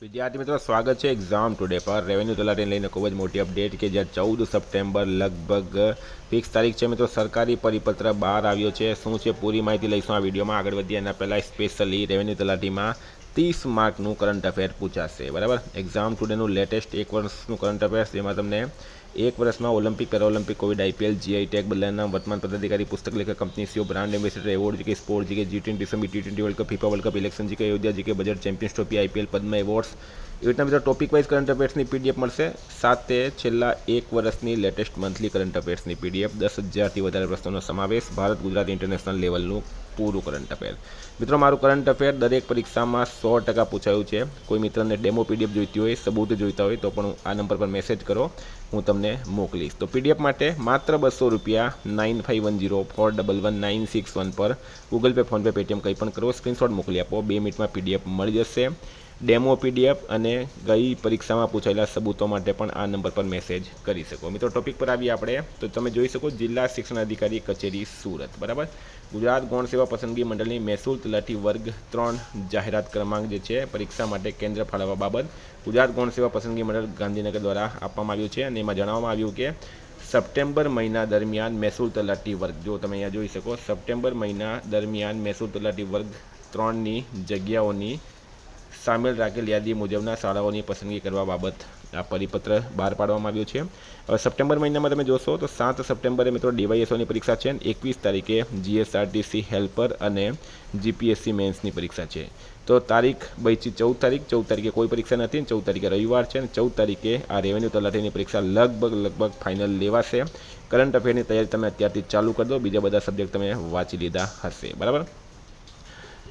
વિદ્યાર્થી મિત્રો, સ્વાગત છે એક્ઝામ ટુડે પર રેવન્યુ તલાટીને લઈને ખૂબ જ મોટી અપડેટ કે જ્યાં 14 સપ્ટેમ્બર લગભગ ફિક્સ તારીખ છે મિત્રો. સરકારી પરિપત્ર બહાર આવ્યો છે. શું છે પૂરી માહિતી લઈશું આ વિડીયોમાં. આગળ વધીએ એના પહેલાં સ્પેશિયલી રેવન્યુ તલાટીમાં 30 માર્કનું કરંટ અફેર પૂછાશે. બરાબર, એક્ઝામ ટુડેનું લેટેસ્ટ એક વર્ષનું કરંટ અફેર્સ, જેમાં તમને એક વર્ષમાં Olympic, Paralympic, COVID, IPL, GI tag બદલાના વર્તમાન પદાધિકારી, પુસ્તક લેખક, company CEO, brand ambassador, award GK, sport GK, G20 summit, T20 world cup, FIFA world cup, election GK, Ayodhya GK, budget, champions trophy, IPL, Padma awards, એવી રીતના બધા ટોપિક વાઇઝ કરંટ અફેર્સની PDF મળશે. સાથે છેલ્લા એક વર્ષની લેટેસ્ટ મંથલી કરંટ અફેર્સની પીડીએફ, 10,000થી વધારે પ્રશ્નોનો સમાવેશ, ભારત, ગુજરાત, ઇન્ટરનેશનલ લેવલનું પૂરું કરંટ અફેર. મિત્રો, મારું કરંટ અફેર દરેક પરીક્ષામાં 100% પૂછાયું છે. કોઈ મિત્રને ડેમો પીડીએફ જોઈતી હોય, સબૂત જોઈતા હોય તો પણ આ નંબર પર મેસેજ કરો, હું તમને મોકલીશ. તો પીડીએફ માટે માત્ર ₹200 9510411961 પર ગૂગલ પે, ફોનપે, પેટીએમ કંઈ પણ કરો, સ્ક્રીનશોટ મોકલી આપો. 2 મિનિટમાં પીડીએફ મળી જશે. ડેમો પીડીએફ અને ગઈ પરીક્ષામાં પૂછાયેલા સબૂતો માટે પણ આ નંબર પર મેસેજ કરી શકો. મિત્રો, ટોપિક પર આવીએ આપણે તો તમે જોઈ શકો જિલ્લા શિક્ષણ અધિકારી કચેરી સુરત. બરાબર, ગુજરાત ગૌણ સેવા પસંદગી મંડળની મહેસૂલ તલાટી વર્ગ 3 જાહેરાત ક્રમાંક જે છે પરીક્ષા માટે કેન્દ્ર ફાળવવા બાબત ગુજરાત ગૌણ સેવા પસંદગી મંડળ ગાંધીનગર દ્વારા આપવામાં આવ્યું છે. અને એમાં જણાવવામાં આવ્યું કે સપ્ટેમ્બર મહિના દરમિયાન મહેસૂલ તલાટી વર્ગ, જો તમે અહીંયા જોઈ શકો, સપ્ટેમ્બર મહિના દરમિયાન મહેસૂલ તલાટી વર્ગ 3ની જગ્યાઓની સામેલ રાખેલ યાદી મુજબના શાળાઓની પસંદગી કરવા બાબત આ પરિપત્ર બહાર પાડવામાં આવ્યું છે. હવે સપ્ટેમ્બર મહિનામાં તમે જોશો તો 7 સપ્ટેમ્બરે મિત્રો ડીવાયએસઓની પરીક્ષા છે. 21 તારીખે જીએસઆરટીસી હેલ્પર અને જીપીએસસી મેન્સની પરીક્ષા છે. તો તારીખ બચી 14 તારીખે કોઈ પરીક્ષા નથી. 14 તારીખે રવિવાર છે. અને 14 તારીખે આ રેવન્યુ તલાટીની પરીક્ષા લગભગ ફાઇનલ લેવાશે. કરંટ અફેરની તૈયારી તમે અત્યારથી ચાલુ કરી દો. બીજા બધા સબ્જેક્ટ તમે વાંચી લીધા હશે. બરાબર,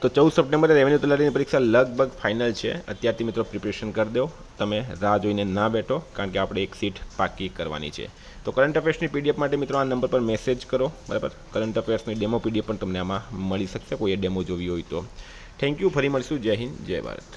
તો 14 સપ્ટેમ્બરે રેવન્યુ તલાટીની પરીક્ષા લગભગ ફાઇનલ છે. અત્યારથી મિત્રો પ્રિપરેશન કરી દો. તમે રાહ જોઈને ના બેઠો, કારણ કે આપણે એક સીટ પાકી કરવાની છે. તો કરંટ અફેર્સની પીડીએફ માટે મિત્રો આ નંબર પર મેસેજ કરો. બરાબર, કરંટ અફેર્સની ડેમો પીડીએફ પણ તમને આમાં મળી શકશે, કોઈએ ડેમો જોવી હોય તો. Thank you. ફરી મળીશું. જય હિન્દ, જય ભારત.